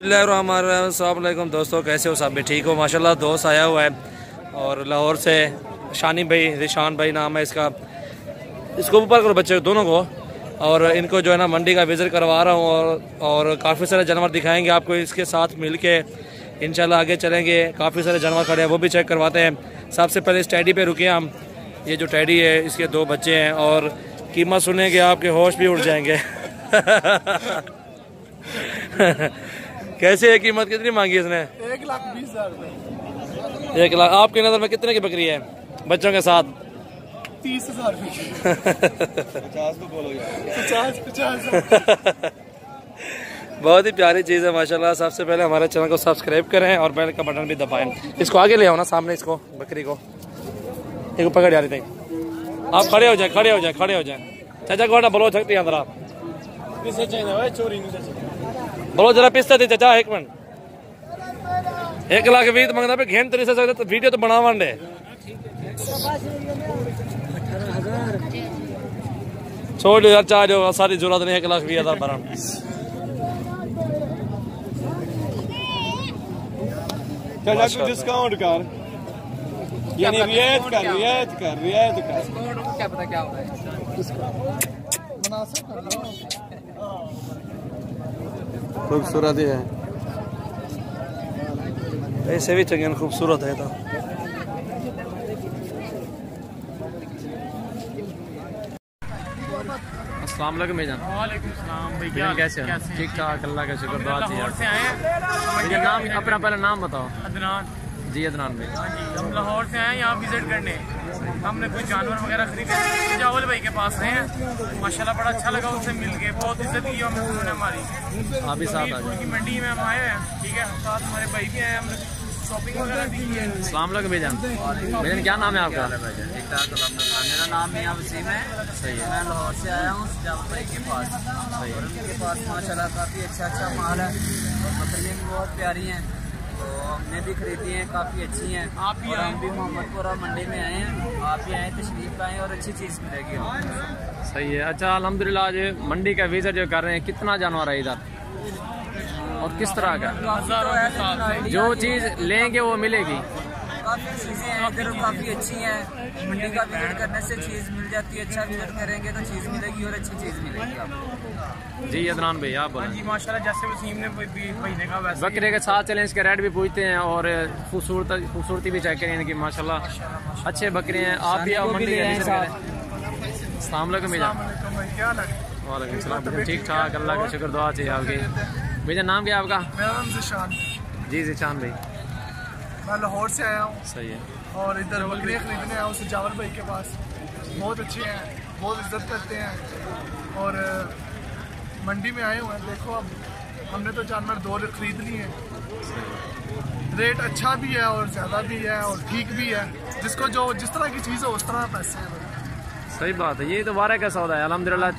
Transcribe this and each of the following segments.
अस्सलामुअलैकुम दोस्तों, कैसे हो? सब भी ठीक हो माशाल्लाह। दोस्त आया हुआ है और लाहौर से शानी भाई, रिशान भाई नाम है इसका। इसको ऊपर करो बच्चे दोनों को। और इनको जो है ना मंडी का विज़िट करवा रहा हूँ और काफ़ी सारे जानवर दिखाएंगे आपको। इसके साथ मिल के इंशाल्लाह आगे चलेंगे। काफ़ी सारे जानवर खड़े हैं, वो भी चेक करवाते हैं। सबसे पहले इस टैडी पे रुके हम। ये जो टैडी है इसके 2 बच्चे हैं और कीमत सुनेंगे आपके होश भी उड़ जाएंगे। कैसे है कीमत? कितनी मांगी इसने? 1,20,000। 1 लाख। आपकी नज़र में कितने की बकरी है बच्चों के साथ? 30,000। 50 को बोलो यार। 50। बहुत ही प्यारी चीज़ है माशाल्लाह। सबसे पहले हमारे चैनल को सब्सक्राइब करें और बेल का बटन भी दबाएं। इसको आगे ले आओ ना सामने, इसको बकरी को एक पकड़ जा रही थी। आप खड़े हो जाए, खड़े हो जाए, खड़े हो जाए। चाचा को बोलो सकती है अंदर आप बोलो जरा पिस्ता थी चाचा। 1 मिनट। 1,20,000 मंगना पे घेन तरी से सकते तो वीडियो तो बनावा दे। छोड़ यार, चाह जो सारी जरूरत नहीं। 1,20,000 भरा। चाचा डिस्काउंट कर, यानी रियायत कर, रियायत कर, रियायत कर। क्या पता क्या हो रहा है। खूबसूरत ही है, ऐसे भी चंगन खूबसूरत है। तो अस्सलाम वालेकुम भाईजान। वालेकुम सलाम भाई, क्या कैसे हैं? ठीक ठाक, अल्लाह का शुक्र। लाहौर से आए हैं। नाम अपना पहले नाम बताओ। अदनान जी अदनान भाई। हाँ जी, हम लाहौर से आए हैं यहाँ विजिट करने। हमने कुछ जानवर वगैरह खरीदे। जावल भाई के पास आए हैं, माशाल्लाह बड़ा अच्छा लगा उनसे मिल के। बहुत इज्जत की हमें उन्होंने हमारी। आप भी साथ आ उनकी मंडी में हम आए हैं, ठीक है। साथ हमारे भाई भी आए, हमने शॉपिंग वगैरह भी की है। अस्सलाम वालेकुम भाईजान। भाईजान क्या नाम है आपका? मेरा नाम मियां वसीम है। सही है। मैं लाहौर से आया हूँ जावल भाई के पास। सही है। उनके पास माशाल्लाह काफ़ी अच्छा माल है और बकरियाँ भी बहुत प्यारी हैं, तो हमने भी खरीदी हैं, काफ़ी अच्छी हैं। आप भी आए? हम भी मोहम्मदपुरा मंडी में आए हैं। आप भी आए, तशरीफ लाएँ और अच्छी चीज़ मिलेगी। सही है। अच्छा अल्हम्दुलिल्लाह आज मंडी का विजिट जो कर रहे हैं, कितना जानवर है इधर और किस तरह का? जो चीज़ लेंगे वो मिलेगी। काफ़ी चीज़ें हैं इधर, काफ़ी अच्छी हैं। मंडी का विजिट करने से चीज़ मिल जाती है। अच्छा विजिट करेंगे तो चीज़ मिलेगी और अच्छी चीज़ मिलेगी आपको। जी अदनान भाई आप हाँ बोलें। जी, माशाल्लाह जैसे वसीम ने भाई ने कहा वैसे बकरे के साथ चलें, इसके रेट भी पूछते हैं और खूबसूरती भी चेक करें इनकी। माशाल्लाह अच्छे बकरे हैं। आप भी आओ मंडी का विजिट करें। अस्सलाम वालेकुम भैया। भाई क्या लगे। वालेकुम सलाम। ठीक ठाक, अल्लाह का शुक्र, दुआ चाहिए आपकी। भैया नाम क्या है आपका? मेरा नाम जिशान। जी जिशान भाई। मैं लाहौर से आया हूँ सही है। और इधर बकरियाँ खरीदने आया हूँ जावल भाई के पास। बहुत अच्छे हैं, बहुत इज्जत करते हैं और मंडी में आए हुए हैं। देखो अब हमने तो जानवर 2 खरीद लिए हैं। रेट अच्छा भी है और ज़्यादा भी है और ठीक भी है। जिसको जो जिस तरह की चीज़ है उस तरह पैसे हैं। सही बात है। ये तो वारे का सौदा है अल्हम्दुलिल्लाह।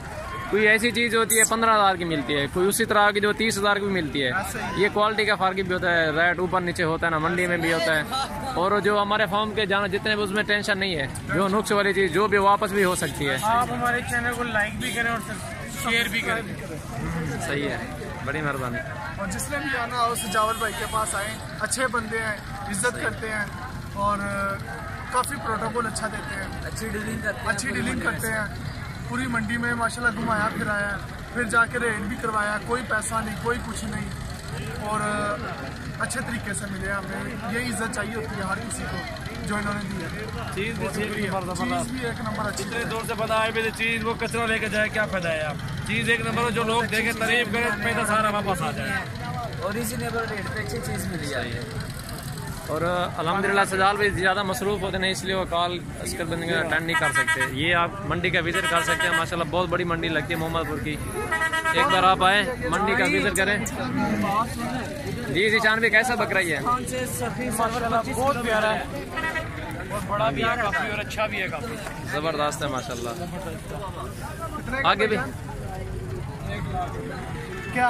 कोई ऐसी चीज़ होती है 15,000 की मिलती है, कोई उसी तरह की जो 30,000 की भी मिलती है। ये क्वालिटी का फर्क भी होता है, रेट ऊपर नीचे होता है ना, मंडी में भी होता है। और जो हमारे फार्म के जानवर जितने भी, उसमें टेंशन नहीं है। जो नुक्स वाली चीज़ जो भी वापस भी हो सकती है। आप हमारे चैनल को लाइक भी करें और शेयर भी करें। सही है, बड़ी मेहरबानी। और जिसने भी आना हो उस जावल भाई के पास आए। अच्छे बंदे हैं, इज्जत करते हैं और काफ़ी प्रोटोकॉल अच्छा देते हैं। अच्छी डीलिंग करते हैं। पूरी मंडी में माशाल्लाह घुमाया फिराया, फिर जाके रेट भी करवाया। कोई पैसा नहीं, कोई कुछ नहीं और अच्छे तरीके से मिले हमें। ये इज्जत चाहिए होती है हर किसी को जो इन्होंने दी है। चीज़ भी एक नंबर अच्छी इतने दूर से पता है भी चीज़ वो कचरा लेके जाए, क्या फायदा है? आप चीज़ एक नंबर जो लोग देखें, तारीफ करें, पैसा सारा वापस आ जाए और रीजनेबल रेट पे अच्छी चीज़ मिली है। और अल्हम्दुलिल्लाह सजाल भी ज़्यादा मसरूफ़ होते नहीं, इसलिए वो कॉल इसकर बंदे अटेंड नहीं कर सकते। ये आप मंडी का विज़िट कर सकते हैं। माशाल्लाह बहुत बड़ी मंडी लगती है मोहम्मदपुर की। एक बार आप आए, मंडी का विज़िट करें। जी जिशान भी कैसा बकरा ही है? बहुत प्यारा है और बड़ा भी है काफ़ी और अच्छा भी है काफ़ी। ज़बरदस्त है माशाल्लाह। आगे भी क्या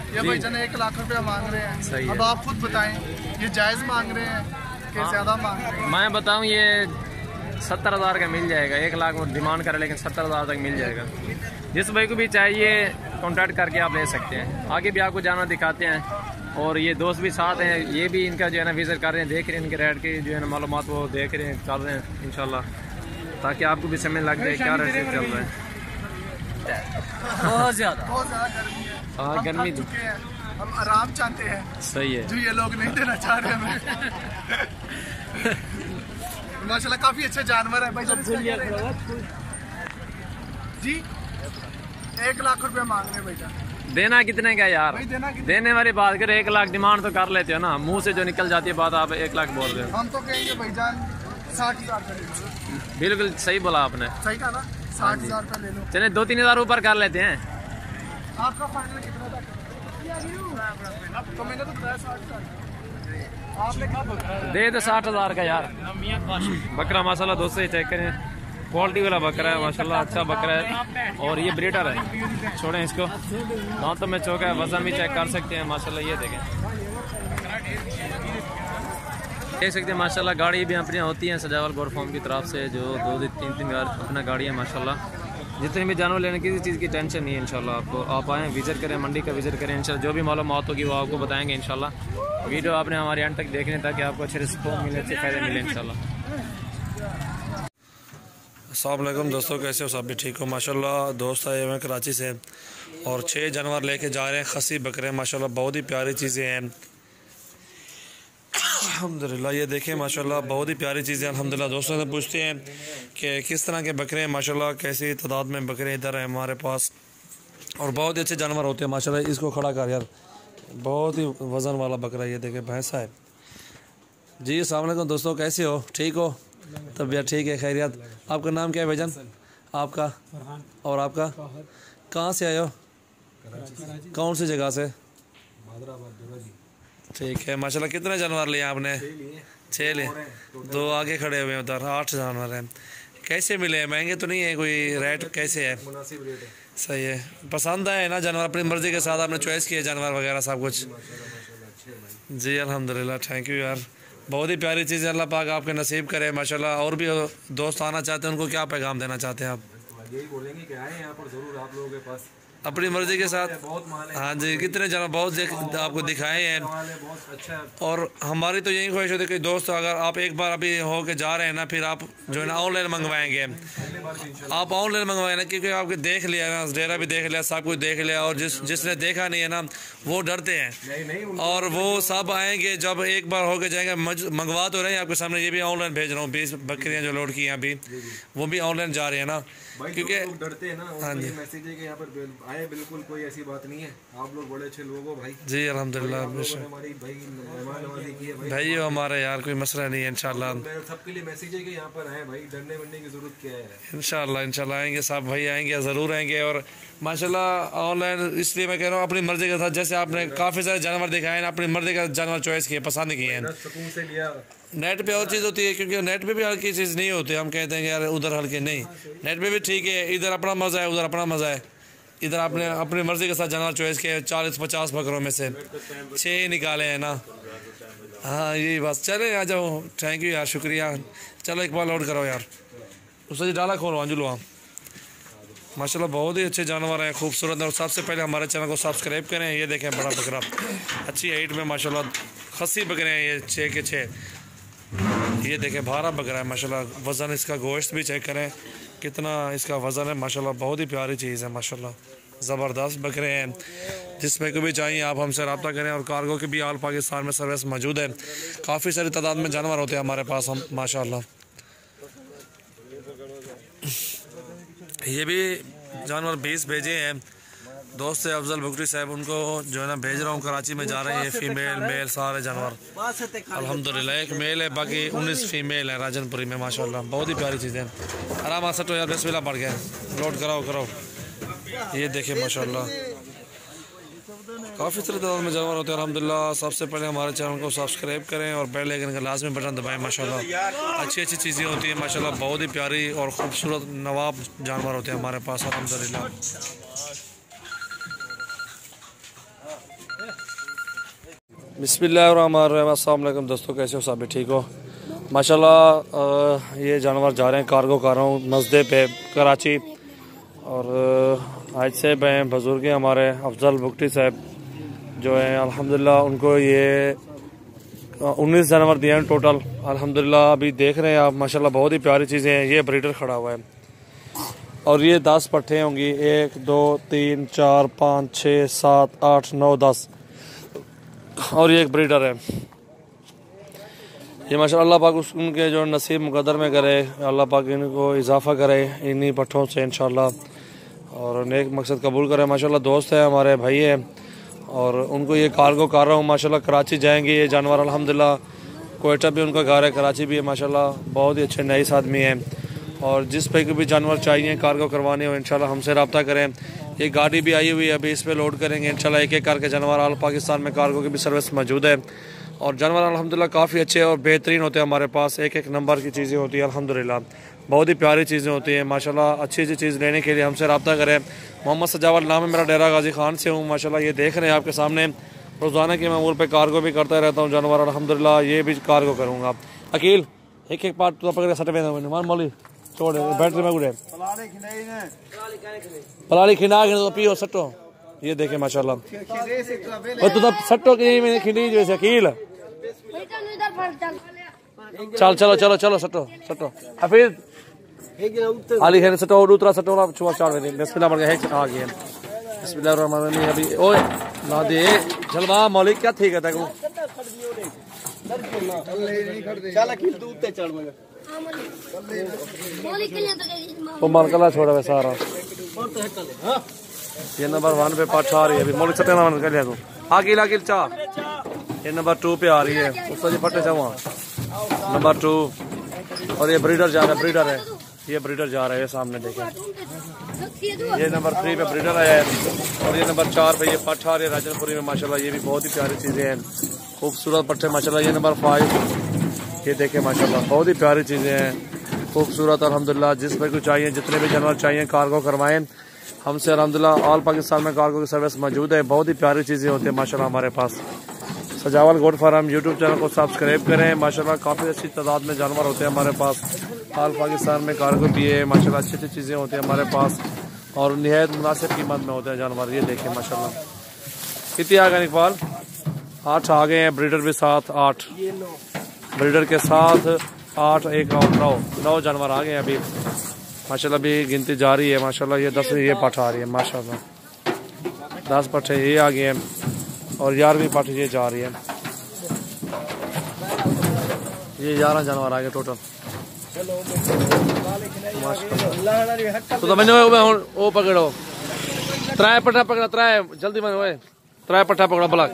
ये भाई जन 1 लाख रुपया मांग रहे हैं। सही है। अब आप खुद बताएं, ये जायज़ मांग रहे हैं कि ज़्यादा मांग रहे हैं? मैं बताऊं ये 70,000 का मिल जाएगा। 1 लाख वो डिमांड करे लेकिन 70,000 तक मिल जाएगा। जिस भाई को भी चाहिए कांटेक्ट करके आप ले सकते हैं। आगे भी आपको जानवर दिखाते हैं और ये दोस्त भी साथ हैं, ये भी इनका जो है ना विजिट कर रहे हैं, देख रहे हैं इनके रेट की जो है ना मालूमात वो देख रहे हैं, कर रहे हैं इंशाल्लाह, ताकि आपको भी समझ लग जाए क्या रेट चल रहा है। बहुत ज़्यादा गर्मी है। हाँ गर्मी तो हम आराम चाहते हैं, सही है, जो ये लोग नहीं देना चाह रहे हमें। माशाल्लाह काफी अच्छे जानवर है भाई जी। 1 लाख रुपए मांग रहे हैं भाईजान। देना कितने का यार? भाई देना कितने? देने वाली बात करें 1 लाख डिमांड तो कर लेते हो ना, मुंह से जो निकल जाती है बात आप 1 लाख बोल रहे हो। हम तो कहेंगे भाईजान 60,000 का ले लो। बिल्कुल सही बोला आपने, सही कहा ना, 60,000 का ले लो। चले 2-3 हज़ार ऊपर कर लेते हैं। आपका फाइनल कितना था? तो मैंने तो 60,000 आपने कहा दे दो 60,000 का यार। बकरा माशाल्लाह दोस्तों चेक करें, क्वालिटी वाला बकरा है माशाल्लाह, अच्छा बकरा है और ये ब्रीडर है। छोड़ें इसको, दांतों में चौका है, वजन भी चेक कर सकते हैं माशाल्लाह। ये देखें, देख सकते हैं माशाल्लाह। गाड़ी भी अपनी होती हैं सजावल गोट फार्म की तरफ से, जो 2-3 अपना गाड़ी है माशाल्लाह। जितने भी जानवर लेने किसी चीज़ की टेंशन नहीं है इंशाल्लाह। आपको आप आएँ, विजिट करें, मंडी का विजिट करें इंशाल्लाह। जो भी मालूमात होगी वो आपको बताएंगे इंशाल्लाह। वीडियो आपने हमारे एंड तक देखने ताकि आपको अच्छे रिस्पॉन्स मिले, अच्छे फ़ायदे मिले इंशाल्लाह। अस्सलाम वालेकुम दोस्तों, कैसे हो? सब भी ठीक हो माशाल्लाह। दोस्त आए हुए हैं कराची से और 6 जानवर लेके जा रहे हैं, खसी बकरे माशाल्लाह, बहुत ही प्यारी चीज़ें हैं अल्हम्दुलिल्लाह। ये देखें माशाल्लाह, बहुत ही प्यारी चीज़ें अल्हम्दुलिल्लाह। दोस्तों से पूछते हैं कि किस तरह के बकरे हैं माशाल्लाह, कैसी तादाद में बकरे इधर हैं हमारे पास और बहुत ही अच्छे जानवर होते हैं माशाल्लाह। इसको खड़ा कर यार, बहुत ही वज़न वाला बकरा। ये देखें भैंसा है जी। अस्सलाम वालेकुम दोस्तों, कैसे हो? ठीक हो? तबीयत ठीक है, खैरियत? आपका नाम क्या है भाईजान? आपका और आपका? कहाँ से आए हो? कौन सी जगह से? ठीक है माशाल्लाह। कितने जानवर लिए आपने? 6 लिए, 2 आगे खड़े हुए हैं, उधर 8 जानवर हैं। कैसे मिले हैं? महंगे तो नहीं है? कोई रेट कैसे है? मुनासिब रेट है। सही है, पसंद आए ना जानवर? अपनी मर्ज़ी के साथ आपने चॉइस किया जानवर वगैरह सब कुछ? जी अल्हम्दुलिल्लाह, थैंक यू यार। बहुत ही प्यारी चीज़ है, अल्लाह पाक आपके नसीब करे माशाल्लाह। और भी दोस्त आना चाहते हैं, उनको क्या पैगाम देना चाहते हैं आप? यही बोलेंगे कि आए यहाँ पर ज़रूर आप लोगों के पास, अपनी मर्ज़ी के साथ। बहुत माल है। हाँ जी, कितने जानवर बहुत आपको दिखाए हैं बहुत अच्छा है। और हमारी तो यही ख्वाहिश होती है कि दोस्त अगर आप एक बार अभी हो के जा रहे हैं ना, फिर आप जो है ना ऑनलाइन मंगवाएंगे। आप ऑनलाइन मंगवाए ना, क्योंकि आपके देख लिया ना, डेरा भी देख लिया, सब कुछ देख लिया, और जिसने देखा नहीं है ना वो डरते हैं। और वो सब आएंगे जब एक बार हो के जाएंगे। मंगवा तो रहे हैं आपके सामने, ये भी ऑनलाइन भेज रहा हूँ। 20 बकरियाँ जो लोड की हैं अभी, वो भी ऑनलाइन जा रही है ना, क्योंकि डरते हैं ना। हाँ जी, मैसेज है कि यहाँ पर आए, बिल्कुल कोई ऐसी बात नहीं है। आप लोग बड़े अच्छे लोग हो भाई। जी अल्हम्दुलिल्लाह, हमारी भाई मेहमान नवाजी की है भाई हो हमारे यार, कोई मसला नहीं है इंशाल्लाह। सबके लिए मैसेज है कि यहाँ पर आए भाई, डरने वरने की जरूरत क्या है। इंशाल्लाह इंशाल्लाह आएंगे सब भाई, आएंगे ज़रूर आएंगे। और माशाल्लाह ऑनलाइन इसलिए मैं कह रहा हूँ अपनी मर्ज़ी के साथ, जैसे आपने काफ़ी सारे जानवर दिखाए ना, अपनी मर्ज़ी का जानवर चॉइस किए, पसंद किए हैं। सुकून से लिया। नेट पे और चीज़ होती है, क्योंकि नेट पे भी हल्की चीज़ नहीं होती। हम कहते हैं कि यार उधर हल्के नहीं, नेट पे भी ठीक है। इधर अपना मज़ा है, उधर अपना मज़ा है। इधर आपने अपनी मर्ज़ी के साथ जानवर चॉइस किया। 40-50 बकरों में से 6 निकाले हैं ना। हाँ यही बस, चले आ जाओ। थैंक यू यार, शुक्रिया। चलो एक बार लोड करो यार, उससे डाला खोलो अंजुलो। आप माशाल्लाह बहुत ही अच्छे जानवर हैं, खूबसूरत। और सबसे पहले हमारे चैनल को सब्सक्राइब करें। ये देखें बड़ा बकरा, अच्छी हाइट में माशाल्लाह, खस्सी बकरे हैं ये 6 के 6। ये देखें भारा बकरा है माशाल्लाह। वज़न इसका, गोश्त भी चेक करें कितना इसका वज़न है माशाल्लाह। बहुत ही प्यारी चीज़ है माशाल्लाह, ज़बरदस्त बकरे हैं। जिसमें को भी चाहिए आप हमसे रब्ता करें। और कार्गो की भी ऑल पाकिस्तान में सर्विस मौजूद है। काफ़ी सारी तादाद में जानवर होते हैं हमारे पास हम माशाल्लाह। ये भी जानवर 20 भेजे हैं दोस्त से अफजल बुकरी साहब, उनको जो है ना भेज रहा हूँ। कराची में जा रहे हैं फीमेल मेल सारे जानवर अल्हम्दुलिल्लाह। एक मेल है, बाकी 19 फीमेल है राजनपुरी में माशाल्लाह। बहुत ही प्यारी चीज़ें। आराम आ सकते हो यार, बिस्मिल्लाह पड़ गया, लोड कराओ। ये देखिए माशाल्लाह, काफ़ी सारे तादाद में जानवर होते हैं अल्हम्दुलिल्लाह। सबसे पहले हमारे चैनल को सब्सक्राइब करें और बेल आइकन का लाजमी बटन दबाएं माशाल्लाह। अच्छी चीज़ें होती हैं माशाल्लाह। बहुत ही प्यारी और ख़ूबसूरत नवाब जानवर होते हैं हमारे पास अल्हम्दुलिल्लाह। बिस्मिल्लाहिर्रहमानिर्रहीम। अस्सलाम वालेकुम दोस्तों, कैसे हो? सब भी ठीक हो माशाल्लाह। ये जानवर जा रहे हैं कार्गो कर रहा हूँ मस्जिद पे कराची। और आज से मैं बुजुर्ग हमारे अफजल भुगटी साहब जो है अल्हम्दुलिल्लाह उनको ये 19 जानवर दिए हैं टोटल अल्हम्दुलिल्लाह। अभी देख रहे हैं आप माशाल्लाह बहुत ही प्यारी चीज़ें हैं। ये ब्रीडर खड़ा हुआ है और ये 10 पट्ठे होंगी, 1 2 3 4 5 6 7 8 9 10 और ये एक ब्रीडर है। ये माशाल्लाह अल्लाह पाक उनके जो नसीब मुकद्दर में करे, अल्लाह पाक इनको इजाफा करे इन्हीं पट्ठों से इंशाल्लाह और नेक मकसद कबूल करे। माशाल्लाह दोस्त है हमारे, भाई है और उनको ये कार्गो कर रहा हूँ। माशाल्लाह कराची जाएंगे ये जानवर अल्हम्दुलिल्लाह। कोयटा भी उनका घर है, कराची भी है माशाल्लाह। बहुत ही अच्छे नाइस आदमी हैं और जिस पे भी जानवर चाहिए कार्गो करवाने हो इंशाल्लाह हमसे रब्ता करें। ये गाड़ी भी आई हुई है, अभी इस पर लोड करेंगे इंशाल्लाह। एक एक करके जानवर ऑल पाकिस्तान में कार्गो की भी सर्विस मौजूद है और जानवर अल्हम्दुलिल्लाह काफ़ी अच्छे और बेहतरीन होते हैं हमारे पास। एक एक नंबर की चीज़ें होती है अल्हम्दुलिल्लाह, बहुत ही प्यारी चीज़ें होती हैं माशाल्लाह। अच्छी अच्छी चीज़ लेने के लिए हमसे रब्ता करें। मोहम्मद सजावल नाम है मेरा, डेरा गाजी खान से हूँ माशाल्लाह। ये देख रहे हैं आपके सामने, रोज़ाना के मामूल पे कार्गो भी करता रहता हूँ जानवर अल्हम्दुलिल्लाह। ये भी कार्गो करूँगा। अकील एक एक पार्ट तो पकड़े सट में मान मौली छोड़ बैटरी में उड़े पलाली खिंडा तो पियो सटो। ये देखे माशाल्लाह तो सट्टो की खिंडी जैसे अकील। चल चलो चलो चलो सटो सटो हफीज अली है सटो दूसरा सटो ना छुआ चार में बिस्मिल्लाह बढ़ गया है आ गया बिस्मिल्लाह रहमान रहीम। अभी ओए ना दे जलवा मौलिक क्या ठीक है तक चल अकील दूध ते चढ़ मगर वो मालकला छोड़ा है सारा। ये नंबर 1 पे पाठ आ रही है अभी मौलिक सटे ना कर लिया तू आकिल आकिल चा। ये नंबर 2 पे आ रही है उसका जो फटे चावा नंबर 2 और ये ब्रीडर जा रहा है, ब्रीडर है ये ब्रीडर जा रहा है सामने देखें। ये नंबर 3 पे ब्रीडर है और ये नंबर 4 पे ये पट्ठ आ रही है राजनपुरी में माशाल्लाह। ये भी बहुत ही प्यारी चीज़ें हैं, खूबसूरत पट्टे माशाल्लाह। ये नंबर 5 ये देखें माशाल्लाह बहुत ही प्यारी चीज़ें हैं खूबसूरत अल्हम्दुलिल्लाह। जिस पर कुछ चाहिए जितने भी जानवर चाहिए कार्गो करवाएं हमसे अल्हम्दुलिल्लाह। ऑल पाकिस्तान में कार्गो की सर्विस मौजूद है, बहुत ही प्यारी चीज़ें होती है माशाल्लाह हमारे पास। सजावल गोट फार्म यूट्यूब चैनल को सब्सक्राइब करें माशाल्लाह। काफ़ी अच्छी तादाद में जानवर होते हैं हमारे पास। ऑल पाकिस्तान में कार्गो भी है माशाल्लाह, अच्छी अच्छी चीज़ें होती हैं हमारे पास और निहायत मुनासिब कीमत में होते हैं जानवर। ये देखें माशाल्लाह कितनी आ गए इकबाल 8 आ गए हैं, ब्रीडर भी साथ 8 ब्रीडर के साथ 8 1 और 9 जानवर आ गए हैं अभी माशाल्लाह। अभी गिनती जारी है माशाल्लाह। ये 10वीं ये पाठ आ रही है माशाल्लाह। 10 पट्टे ये आ गए हैं और 11वीं पाठ ये जा रही है। ये 11 जानवर आ गए टोटल तो मैंने वो पकड़ो 3 पट्टा पकड़ा 3 जल्दी मैंने 3 पट्टा पकड़ा ब्लॉक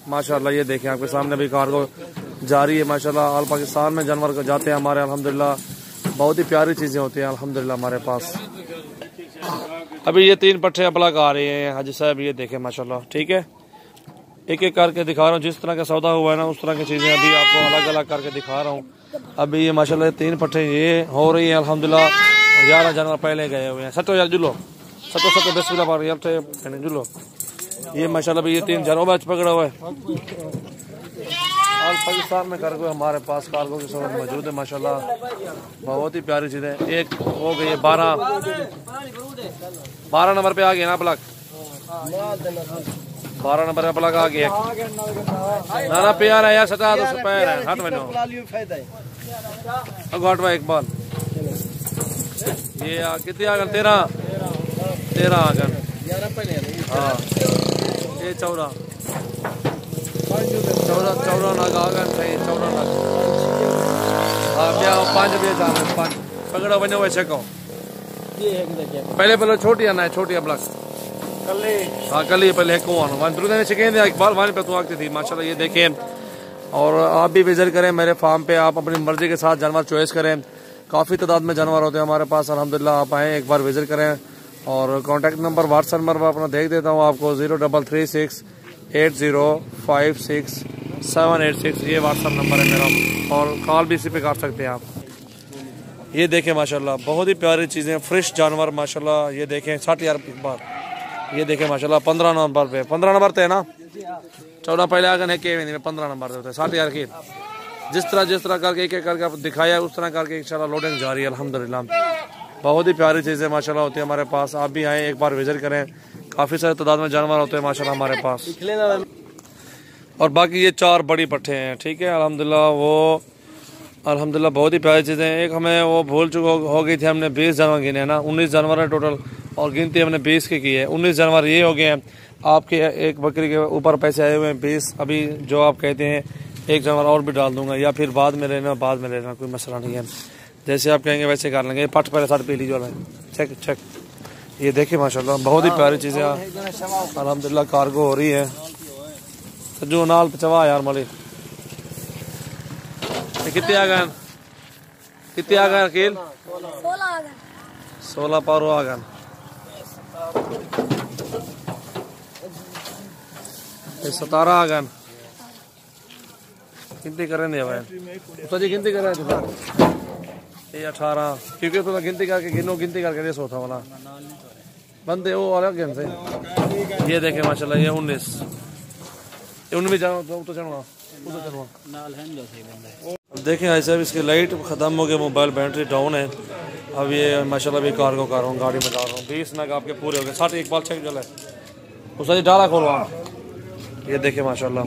माशाल्लाह। ये देखें आपके सामने भी कार्गो जारी है माशाल्लाह। ऑल पाकिस्तान में जानवर को जाते हैं हमारे अल्हम्दुलिल्लाह। बहुत ही प्यारी चीज़ें होती हैं अल्हम्दुलिल्लाह हमारे पास। अभी ये 3 पट्टे ब्लॉक आ रहे हैं हाजी साहब। ये देखें माशाल्लाह ठीक है, एक एक करके दिखा रहा हूँ। जिस तरह का सौदा हुआ है ना उस तरह की चीज़ें अभी आपको अलग अलग करके दिखा रहा हूँ। अभी ये माशाल्लाह 3 पट्टे ये हो रही है अल्हम्दुलिल्लाह। 11 जानवर पहले गए हुए हैं। सटो यार जुलो सटो सटो बिस्मिल्लाह पार यार जुलो। ये माशाल्लाह भी ये 3 जानवर पकड़ा हुआ है। ऑल पाकिस्तान में कार्गो हमारे पास कार्गो की सर्विस मौजूद है माशाल्लाह। बहुत ही प्यारी चीज़ें। एक हो गई 12 नंबर पे आ गए ना ब्लॉक 12 नंबर का ब्लॉक आ गया ना ना प्यार है यार सटा तो पैर है हट मैंने घाट एक बार ये कितनी आ गए 13 आ गए। हाँ ये 14 नाग आ गए सही 14 नाग। हाँ क्या 5 भी जा रहे 5 पकड़ो बनो वैसे कहो पहले छोटी आना है छोटी ब्लॉक हाँ कल ही पहले इकबाल वानी पे तो आती थी माशाल्लाह। ये देखें और आप भी विजिट करें मेरे फार्म पे। आप अपनी मर्जी के साथ जानवर चॉइस करें। काफ़ी तादाद में जानवर होते हैं हमारे पास अल्हम्दुलिल्लाह। आप आएँ एक बार विजिट करें और कॉन्टैक्ट नंबर व्हाट्सएप नंबर अपना देख देता हूँ आपको 0336 8056 786 ये व्हाट्सएप नंबर है मेरा और कॉल भी इसी पे कर सकते हैं आप। ये देखें माशाल्लाह बहुत ही प्यारी चीज़ें फ्रेश जानवर माशाल्लाह। ये देखें 60,000 एक बार। ये देखें माशाल्लाह 15 नंबर पे 15 नंबर थे ना 14 पहले आ गए के 15 नंबर होते 60,000 की। जिस तरह करके एक एक करके आप दिखाया उस तरह करके इंशाल्लाह लोडिंग जारी है अल्हम्दुलिल्लाह। बहुत ही प्यारी चीज़ें माशाल्लाह होती है हमारे पास। आप भी आएँ, एक बार विजिट करें। काफ़ी सारे तादाद में जानवर होते हैं माशाल्लाह हमारे पास। और बाकी ये 4 बड़ी पट्टे हैं, ठीक है। अल्हम्दुलिल्लाह बहुत ही प्यारी चीज़ें हैं। एक हमें वो भूल हो गई थी, हमने 20 जानवर गिने ना, 19 जानवर है टोटल और गिनती हमने 20 की है। 19 जानवर ये हो गए हैं। आपके एक बकरी के ऊपर पैसे आए हुए हैं 20। अभी जो आप कहते हैं एक जानवर और भी डाल दूंगा या फिर बाद में लेना, कोई मसला नहीं है। जैसे आप कहेंगे वैसे कर लेंगे। पट पहले साथ पी लीजिए वाला चेक। ये देखिए माशाल्लाह बहुत ही प्यारी चीज़ें अल्हम्दुलिल्लाह कार्गो हो रही है। सज्जू नाल पचवा यार मलिक कितने आ गए अकील? 16 पारो आ गए। 17 आ गए। गिनती करें नहीं भाई जी, गिनती करें ये 18 क्योंकि तो गिनती करके दे सोता वाला बंदे वो अलग गेम से। ये देखे माशाल्लाह ये 19 भी जाओ तो चढ़वा। अब देखें ऐसे अब इसकी लाइट ख़त्म हो गई, मोबाइल बैटरी डाउन है। अब ये माशाल्लाह भी कार्गो कर रहा हूँ, गाड़ी में डाल रहा हूँ। 20 नग आपके पूरे हो गए। 60 एक बार चेक जला उसका जी डाला खोलवा। ये देखे माशाल्लाह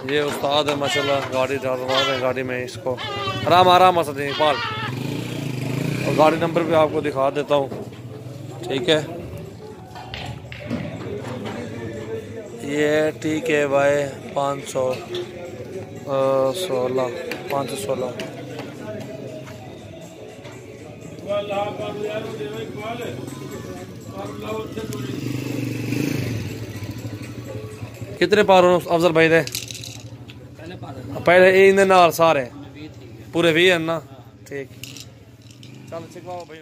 ये उस्ताद है माशाल्लाह, गाड़ी डाल रहा है गाड़ी में। इसको आराम से दें पाल और गाड़ी नंबर भी आपको दिखा देता हूँ, ठीक है। ये TKY 516 कितने पार अफजल भाई दे पहले इन नाल सारे पूरे 20 है ना, ठीक। चल सिखवाओ भाई।